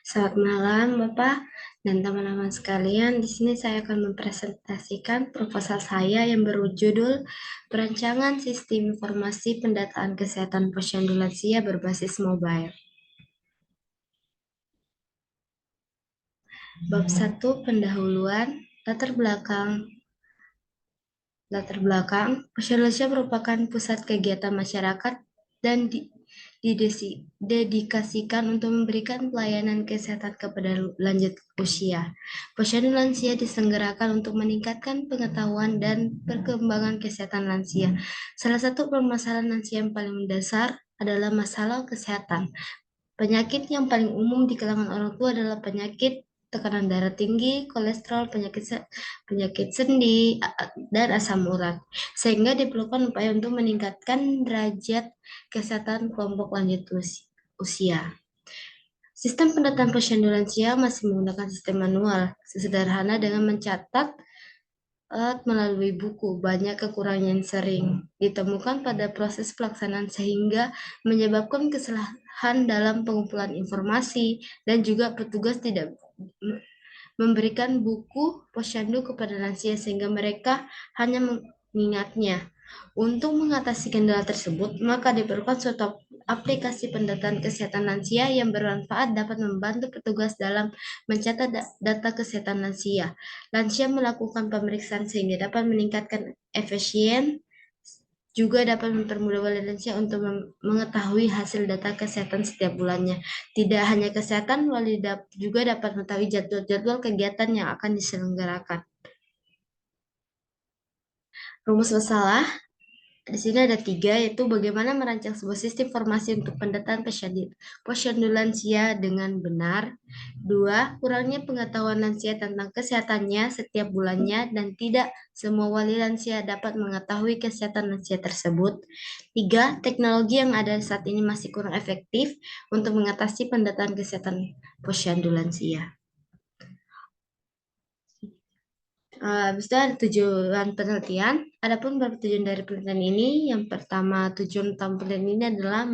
Selamat malam, Bapak dan teman-teman sekalian. Di sini saya akan mempresentasikan proposal saya yang berjudul Perancangan Sistem Informasi Pendataan Kesehatan Posyandu Lansia berbasis mobile. Bab 1, pendahuluan, latar belakang. Posyandu Lansia merupakan pusat kegiatan masyarakat dan dedikasikan untuk memberikan pelayanan kesehatan kepada lanjut usia. Posyandu lansia diselenggarakan untuk meningkatkan pengetahuan dan perkembangan kesehatan lansia. Salah satu permasalahan lansia yang paling mendasar adalah masalah kesehatan. Penyakit yang paling umum di kalangan orang tua adalah penyakit tekanan darah tinggi, kolesterol, penyakit sendi, dan asam urat. Sehingga diperlukan upaya untuk meningkatkan derajat kesehatan kelompok lanjut usia. Sistem pendataan posyandu lansia masih menggunakan sistem manual, sesederhana dengan mencatat melalui buku. Banyak kekurangan yang sering ditemukan pada proses pelaksanaan sehingga menyebabkan kesalahan dalam pengumpulan informasi dan juga petugas tidak memberikan buku posyandu kepada lansia sehingga mereka hanya mengingatnya. Untuk mengatasi kendala tersebut, maka diperlukan suatu aplikasi pendataan kesehatan lansia yang bermanfaat dapat membantu petugas dalam mencatat data kesehatan lansia. Lansia melakukan pemeriksaan sehingga dapat meningkatkan efisien, juga dapat mempermudah wali lansia untuk mengetahui hasil data kesehatan setiap bulannya. Tidak hanya kesehatan, wali juga dapat mengetahui jadwal-jadwal kegiatan yang akan diselenggarakan. Rumus masalah di sini ada 3, yaitu bagaimana merancang sebuah sistem informasi untuk pendataan posyandu lansia dengan benar. 2, kurangnya pengetahuan lansia tentang kesehatannya setiap bulannya dan tidak semua wali lansia dapat mengetahui kesehatan lansia tersebut. 3, teknologi yang ada saat ini masih kurang efektif untuk mengatasi pendataan kesehatan posyandu lansia. Habis itu ada tujuan penelitian. Adapun beberapa tujuan dari penelitian ini, yang pertama tujuan utama penelitian ini adalah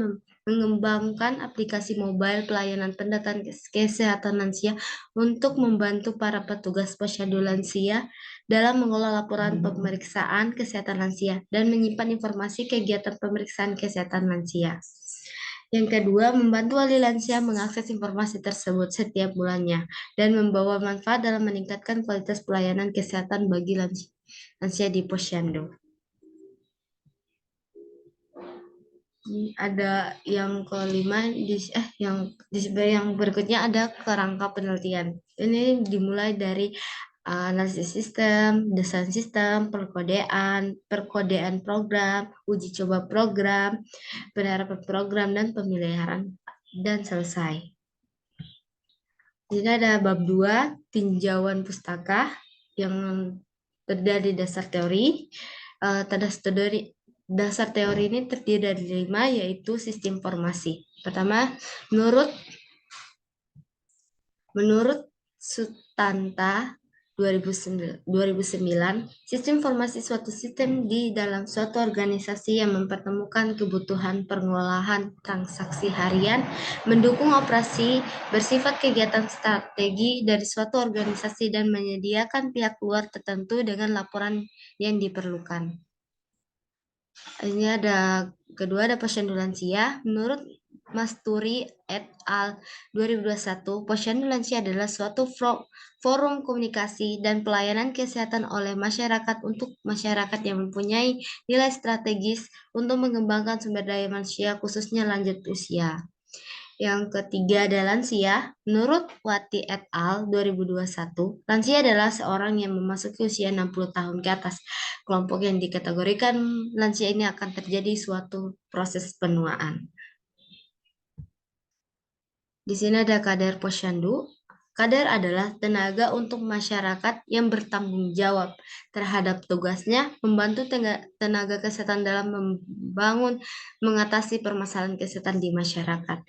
mengembangkan aplikasi mobile pelayanan pendataan kesehatan lansia untuk membantu para petugas posyandu lansia dalam mengelola laporan pemeriksaan kesehatan lansia dan menyimpan informasi kegiatan pemeriksaan kesehatan lansia. Yang kedua, membantu wali lansia mengakses informasi tersebut setiap bulannya dan membawa manfaat dalam meningkatkan kualitas pelayanan kesehatan bagi lansia di posyandu. Ada yang kelima yang berikutnya ada kerangka penelitian. Ini dimulai dari analisis sistem, desain sistem, perkodean program, uji coba program, penerapan program dan pemeliharaan dan selesai. Di sini ada bab 2, tinjauan pustaka yang terdiri dasar teori. Dasar teori ini terdiri dari 5, yaitu sistem informasi. Pertama, menurut Sutanta 2009, sistem informasi suatu sistem di dalam suatu organisasi yang mempertemukan kebutuhan pengelolaan transaksi harian, mendukung operasi, bersifat kegiatan strategi dari suatu organisasi dan menyediakan pihak luar tertentu dengan laporan yang diperlukan. Ini kedua ada posyandu lansia. Menurut Masturi et al. 2021, posyandu lansia adalah suatu forum komunikasi dan pelayanan kesehatan oleh masyarakat untuk masyarakat yang mempunyai nilai strategis untuk mengembangkan sumber daya manusia khususnya lanjut usia. Yang ketiga ada lansia. Menurut Wati et al. 2021, lansia adalah seorang yang memasuki usia 60 tahun ke atas. Kelompok yang dikategorikan lansia ini akan terjadi suatu proses penuaan. Di sini ada kader posyandu. Kader adalah tenaga untuk masyarakat yang bertanggung jawab terhadap tugasnya membantu tenaga kesehatan dalam mengatasi permasalahan kesehatan di masyarakat.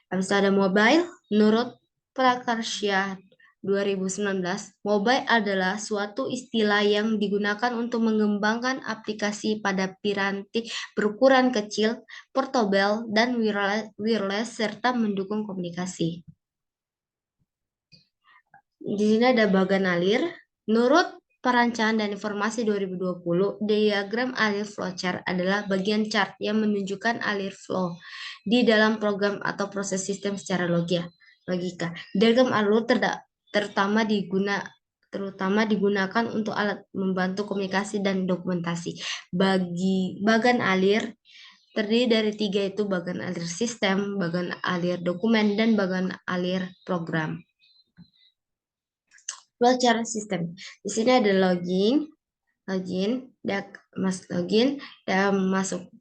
Habis itu ada mobile. Menurut Prakarsya 2019, mobile adalah suatu istilah yang digunakan untuk mengembangkan aplikasi pada piranti berukuran kecil, portable, dan wireless serta mendukung komunikasi. Di sini ada bagan alir. Menurut perancangan dan informasi 2020, diagram alir flowchart adalah bagian chart yang menunjukkan alir flow di dalam program atau proses sistem secara logika. Diagram alur terutama digunakan untuk alat membantu komunikasi dan dokumentasi. Bagi bagan alir terdiri dari tiga, itu bagan alir sistem, bagan alir dokumen, dan bagan alir program. Flowchart sistem. Di sini ada login, dan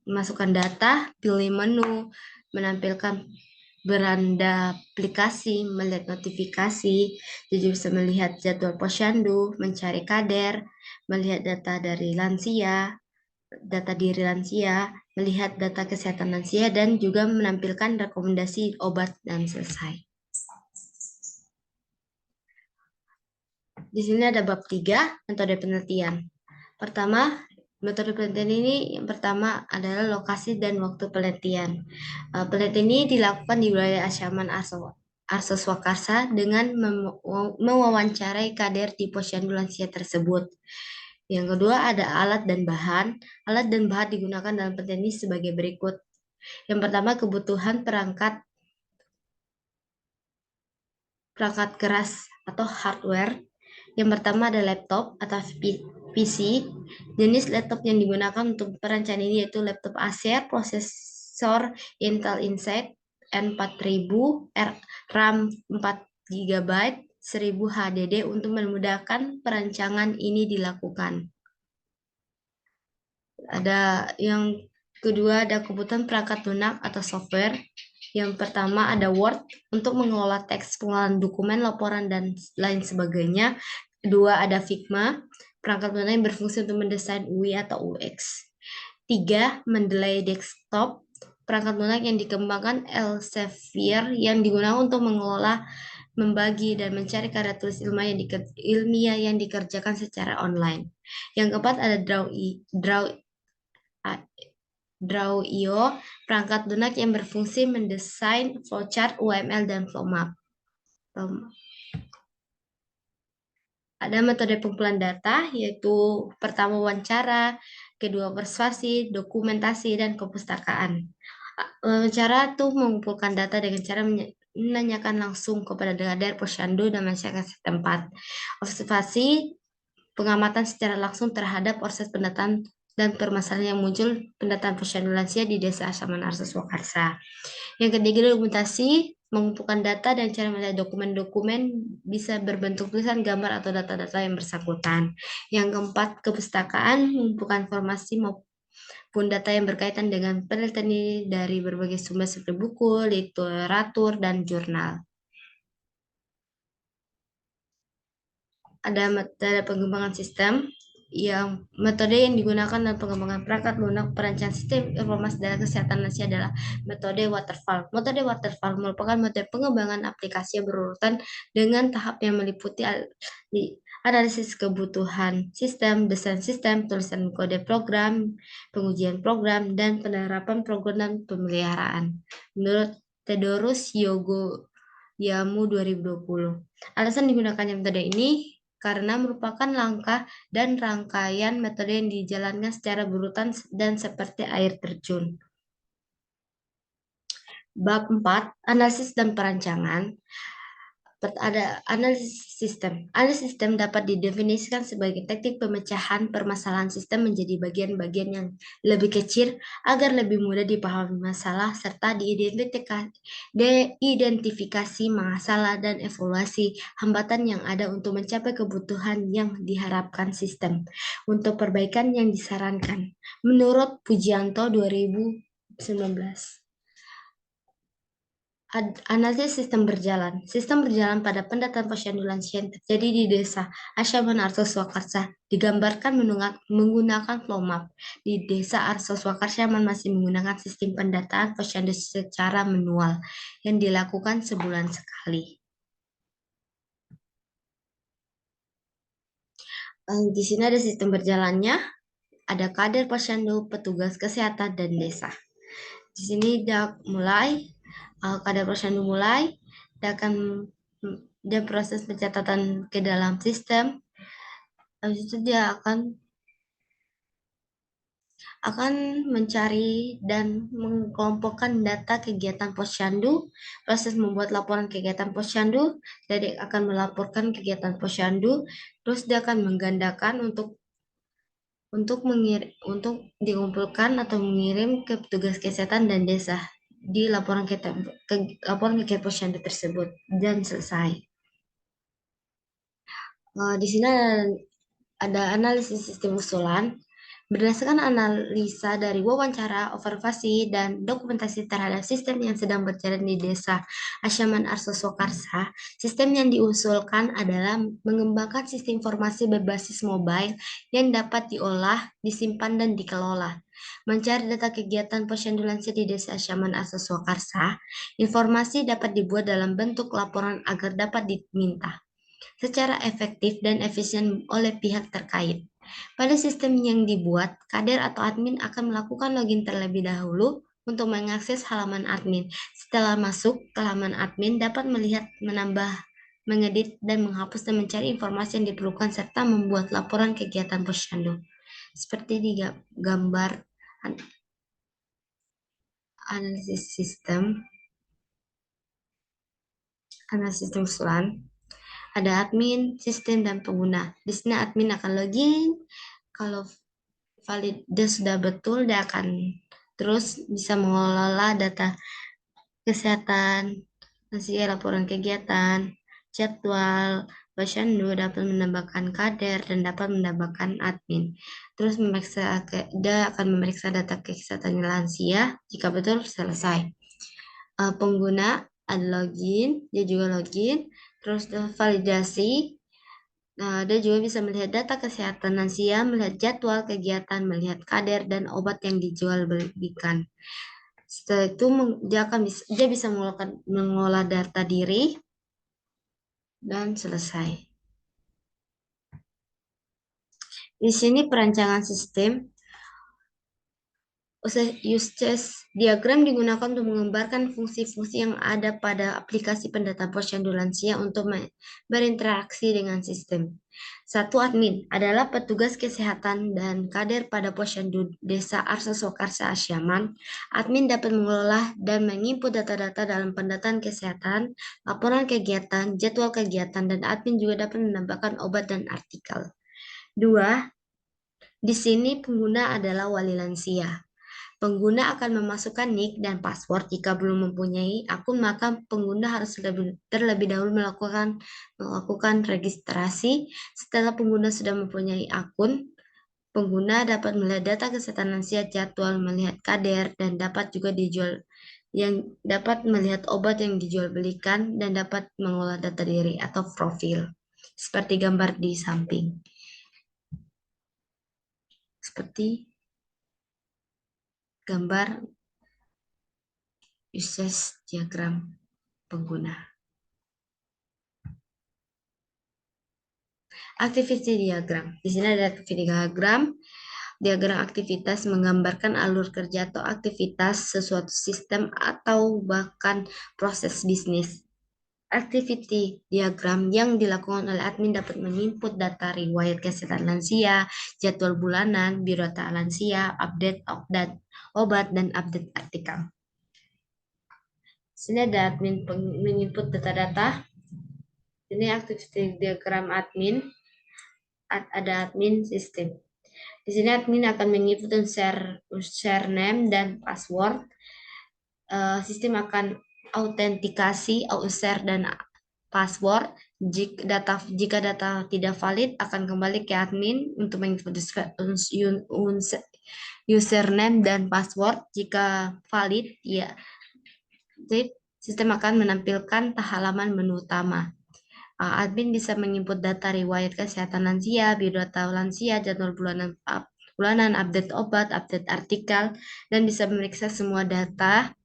masukkan data, pilih menu, menampilkan beranda aplikasi, melihat notifikasi, jadi bisa melihat jadwal posyandu, mencari kader, melihat data diri lansia, melihat data kesehatan lansia, dan juga menampilkan rekomendasi obat dan selesai. Di sini ada bab 3, metode penelitian. Pertama, metode penelitian ini yang pertama adalah lokasi dan waktu penelitian. Penelitian ini dilakukan di wilayah Asyaman Arso Swakarsa dengan mewawancarai kader di posyandu lansia tersebut. Yang kedua ada alat dan bahan. Alat dan bahan digunakan dalam penelitian ini sebagai berikut. Yang pertama kebutuhan perangkat keras atau hardware. Yang pertama ada laptop atau PC. Jenis laptop yang digunakan untuk perancangan ini yaitu laptop Acer, prosesor Intel Inside N4000, RAM 4 GB, 1000 HDD untuk memudahkan perancangan ini dilakukan. Ada yang kedua ada kebutuhan perangkat lunak atau software. Yang pertama ada Word untuk mengelola teks, pengolahan dokumen, laporan, dan lain sebagainya. Kedua ada Figma, perangkat lunak yang berfungsi untuk mendesain UI atau UX. 3. Mendeley desktop, perangkat lunak yang dikembangkan Elsevier yang digunakan untuk mengelola, membagi, dan mencari karya tulis ilmiah yang dikerjakan secara online. Yang keempat ada Draw.io, perangkat lunak yang berfungsi mendesain flowchart, UML, dan flow map. Ada metode pengumpulan data, yaitu pertama wawancara, kedua persuasi, dokumentasi, dan kepustakaan. Wawancara itu mengumpulkan data dengan cara menanyakan langsung kepada daerah posyandu dan masyarakat setempat. Observasi, pengamatan secara langsung terhadap proses pendataan dan permasalahan yang muncul pendataan posyandu lansia di Desa Asyaman Arso Swakarsa. Yang ketiga, dokumentasi, mengumpulkan data dan cara melihat dokumen-dokumen bisa berbentuk tulisan, gambar, atau data-data yang bersangkutan. Yang keempat, kepustakaan, mengumpulkan informasi maupun data yang berkaitan dengan penelitian dari berbagai sumber seperti buku, literatur, dan jurnal. Ada metode pengembangan sistem, yang metode yang digunakan dalam pengembangan perangkat lunak perancangan sistem informasi data kesehatan lansia adalah metode waterfall. Metode waterfall merupakan metode pengembangan aplikasi yang berurutan dengan tahap yang meliputi analisis kebutuhan sistem, desain sistem, tulisan kode program, pengujian program, dan penerapan program dan pemeliharaan. Menurut Theodorus Yogoyamu 2020. Alasan digunakannya metode ini karena merupakan langkah dan rangkaian metode yang dijalankan secara berurutan dan seperti air terjun. Bab 4, analisis dan perancangan. Ada analisis sistem. Analisis sistem dapat didefinisikan sebagai teknik pemecahan permasalahan sistem menjadi bagian-bagian yang lebih kecil agar lebih mudah dipahami masalah serta diidentifikasi masalah dan evaluasi hambatan yang ada untuk mencapai kebutuhan yang diharapkan sistem untuk perbaikan yang disarankan. Menurut Pujianto 2019. Analisis sistem berjalan. Sistem berjalan pada pendataan posyandu lansia yang terjadi di Desa Asyaman Arso Swakarsa digambarkan menggunakan flow map. Di Desa Arso Swakarsa masih menggunakan sistem pendataan posyandu secara manual yang dilakukan sebulan sekali. Di sini ada sistem berjalannya, ada kader posyandu, petugas kesehatan, dan desa. Di sini kader posyandu mulai, dia akan dan proses pencatatan ke dalam sistem. Habis itu dia akan mencari dan mengelompokkan data kegiatan posyandu, proses membuat laporan kegiatan posyandu, jadi akan melaporkan kegiatan posyandu, terus dia akan menggandakan untuk dikumpulkan atau mengirim ke petugas kesehatan dan desa di laporan kegiatan posyandu tersebut dan selesai. Di sini ada analisis sistem usulan. Berdasarkan analisa dari wawancara, observasi, dan dokumentasi terhadap sistem yang sedang berjalan di Desa Asyaman Arso Sokarsa, sistem yang diusulkan adalah mengembangkan sistem informasi berbasis mobile yang dapat diolah, disimpan, dan dikelola. Mencari data kegiatan posyandu lansia di Desa Asyaman Arso Sokarsa, informasi dapat dibuat dalam bentuk laporan agar dapat diminta secara efektif dan efisien oleh pihak terkait. Pada sistem yang dibuat, kader atau admin akan melakukan login terlebih dahulu untuk mengakses halaman admin. Setelah masuk ke halaman admin, dapat melihat, menambah, mengedit, dan menghapus dan mencari informasi yang diperlukan serta membuat laporan kegiatan posyandu. Seperti di gambar analisis sistem, usulan. Ada admin, sistem, dan pengguna. Di sini admin akan login. Kalau valid dia sudah betul, dia akan terus bisa mengelola data kesehatan, hasil laporan kegiatan, jadwal, posyandu, dapat menambahkan kader, dan dapat menambahkan admin. Terus dia akan memeriksa data kesehatan lansia, jika betul selesai. Pengguna ada login, dia juga login, terus validasi. Nah, dia juga bisa melihat data kesehatan lansia, melihat jadwal kegiatan, melihat kader dan obat yang dijual belikan. Setelah itu dia bisa mengolah data diri dan selesai. Di sini perancangan sistem. Use case diagram digunakan untuk menggambarkan fungsi-fungsi yang ada pada aplikasi pendata posyandu lansia untuk berinteraksi dengan sistem. Satu, admin adalah petugas kesehatan dan kader pada posyandu Desa Arsa Sokarsa Asyaman. Admin dapat mengelola dan menginput data-data dalam pendataan kesehatan, laporan kegiatan, jadwal kegiatan, dan admin juga dapat menambahkan obat dan artikel. Dua, di sini pengguna adalah wali lansia. Pengguna akan memasukkan nick dan password. Jika belum mempunyai akun, maka pengguna harus terlebih dahulu melakukan registrasi. Setelah pengguna sudah mempunyai akun, pengguna dapat melihat data kesehatan lansia, jadwal, melihat kader, dan dapat melihat obat yang dijual belikan dan dapat mengolah data diri atau profil. Seperti gambar di samping. Seperti gambar usage diagram pengguna. Activity diagram. Di sini ada activity diagram. Diagram aktivitas menggambarkan alur kerja atau aktivitas sesuatu sistem atau bahkan proses bisnis. Activity diagram yang dilakukan oleh admin dapat menginput data riwayat kesehatan lansia, jadwal bulanan, biodata lansia, update obat, dan update artikel. Sini ada admin menginput data-data. Ini activity diagram admin. Ada admin sistem. Di sini admin akan menginput share name dan password. Sistem akan autentikasi share dan password. Jika data tidak valid, akan kembali ke admin untuk menginput username dan password. Jika valid, ya, sistem akan menampilkan halaman menu utama. Admin bisa menginput data riwayat kesehatan lansia, biodata lansia, jadwal bulanan, update obat, update artikel, dan bisa memeriksa semua data.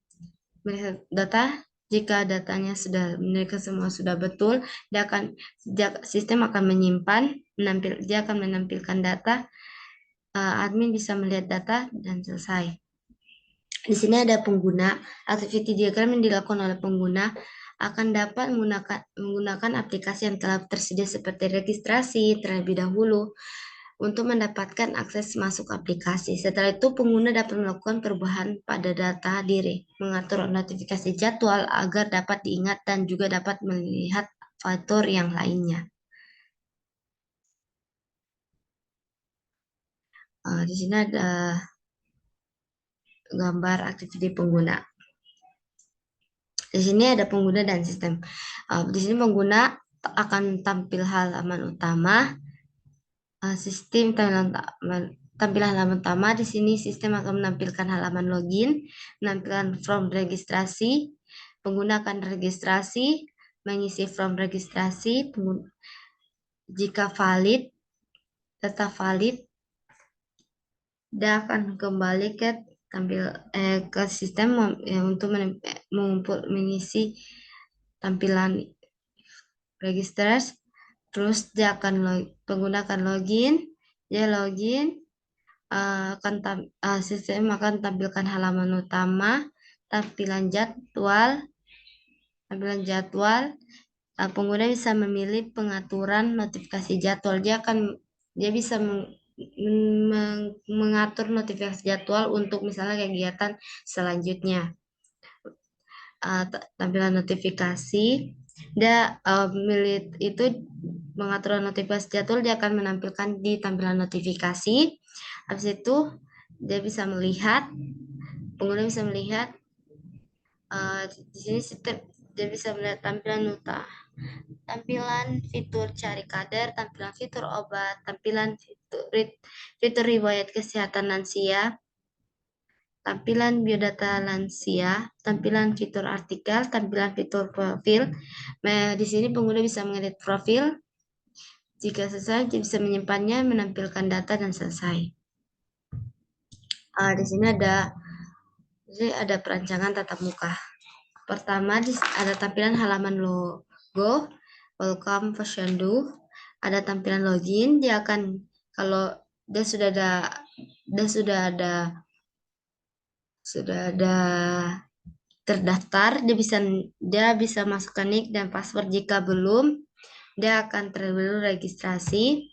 Jika datanya mereka semua sudah betul, sistem akan dia akan menampilkan data. Admin bisa melihat data dan selesai. Di sini ada pengguna, activity diagram yang dilakukan oleh pengguna. akan dapat menggunakan aplikasi yang telah tersedia seperti registrasi terlebih dahulu untuk mendapatkan akses masuk aplikasi. Setelah itu, pengguna dapat melakukan perubahan pada data diri, mengatur notifikasi jadwal agar dapat diingat dan juga dapat melihat fitur yang lainnya. Di sini ada gambar aktiviti pengguna. Di sini ada pengguna dan sistem. Di sini pengguna akan tampil halaman utama, sistem tampilan halaman utama. Di sini sistem akan menampilkan halaman login, menampilkan form registrasi, pengguna akan registrasi, mengisi form registrasi, jika valid, data valid, dia akan kembali ke ke sistem untuk mengisi tampilan registers. Terus dia akan pengguna akan login, dia login, sistem akan tampilkan halaman utama, tampilan jadwal, pengguna bisa memilih pengaturan notifikasi jadwal. Dia bisa mengatur notifikasi jadwal untuk misalnya kegiatan selanjutnya. Tampilan notifikasi, dia milih itu mengatur notifikasi jadwal, dia akan menampilkan di tampilan notifikasi. Habis itu dia bisa melihat, pengguna bisa melihat di sini dia bisa melihat tampilan fitur cari kader, tampilan fitur obat, tampilan fitur riwayat kesehatan lansia, tampilan biodata lansia, tampilan fitur artikel, tampilan fitur profil. Di sini pengguna bisa mengedit profil. Jika selesai, dia bisa menyimpannya, menampilkan data, dan selesai. Di sini ada perancangan tatap muka. Pertama, ada tampilan halaman logo, welcome posyandu. Ada tampilan login, dia akan, kalau dia sudah ada terdaftar, dia bisa masukkan nick dan password. Jika belum, dia akan terlebih dahulu registrasi.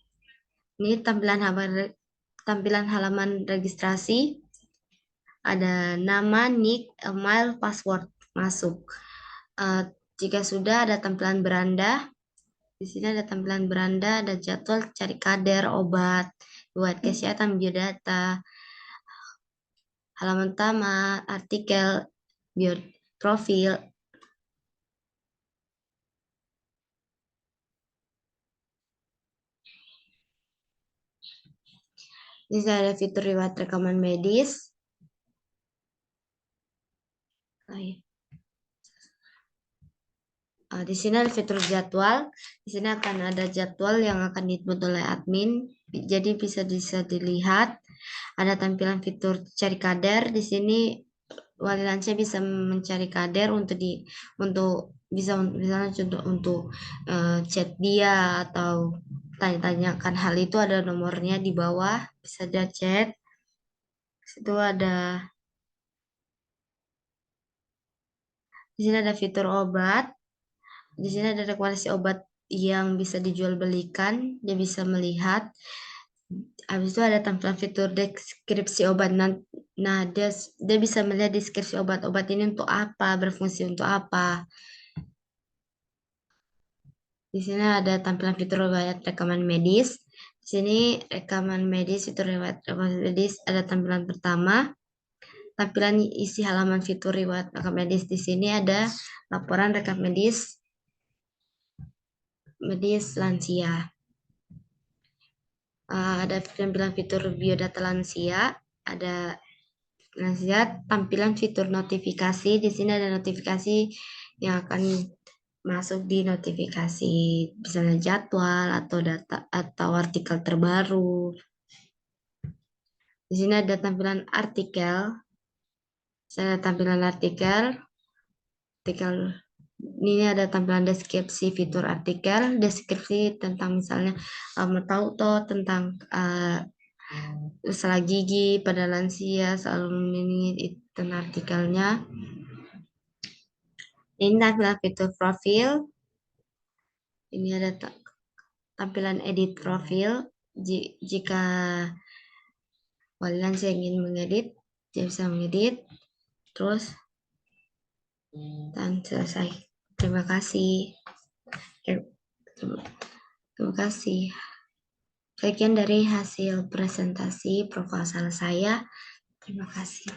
Ini tampilan halaman registrasi. Ada nama, nick, email, password masuk. Jika sudah, ada tampilan beranda. Di sini ada tampilan beranda, ada jadwal cari kader, obat, buat kesehatan, biodata, halaman utama, artikel, profil. Di sini ada fitur riwayat rekaman medis. Di sini ada fitur jadwal. Di sini akan ada jadwal yang akan diinput oleh admin. Jadi bisa dilihat. Ada tampilan fitur cari kader. Di sini wali lansia bisa mencari kader misalnya contoh untuk chat dia atau tanya-tanyakan hal itu, ada nomornya di bawah, bisa dia chat. Di sini ada fitur obat. Di sini ada rekomendasi obat yang bisa dijual belikan, dia bisa melihat. Habis itu ada tampilan fitur deskripsi obat. Nah, dia bisa melihat deskripsi obat-obat ini untuk apa, berfungsi untuk apa. Di sini ada tampilan fitur riwayat rekaman medis. Di sini rekaman medis, fitur riwayat rekaman medis, ada tampilan pertama. Tampilan isi halaman fitur riwayat rekam medis. Di sini ada laporan rekam medis lansia. Ada tampilan fitur biodata lansia, ada lansia, tampilan fitur notifikasi. Di sini ada notifikasi yang akan masuk di notifikasi, misalnya jadwal atau data atau artikel terbaru. Di sini ada tampilan artikel. Saya tampilan artikel ini ada tampilan deskripsi fitur artikel, deskripsi tentang misalnya mau tahu tentang masalah gigi pada lansia, selalu ini tentang artikelnya. Ini adalah fitur profil. Ini ada tampilan edit profil. Jika wali lansia ingin mengedit, dia bisa mengedit. Terus, dan selesai. Terima kasih. Terima kasih. Sekian dari hasil presentasi proposal saya. Terima kasih.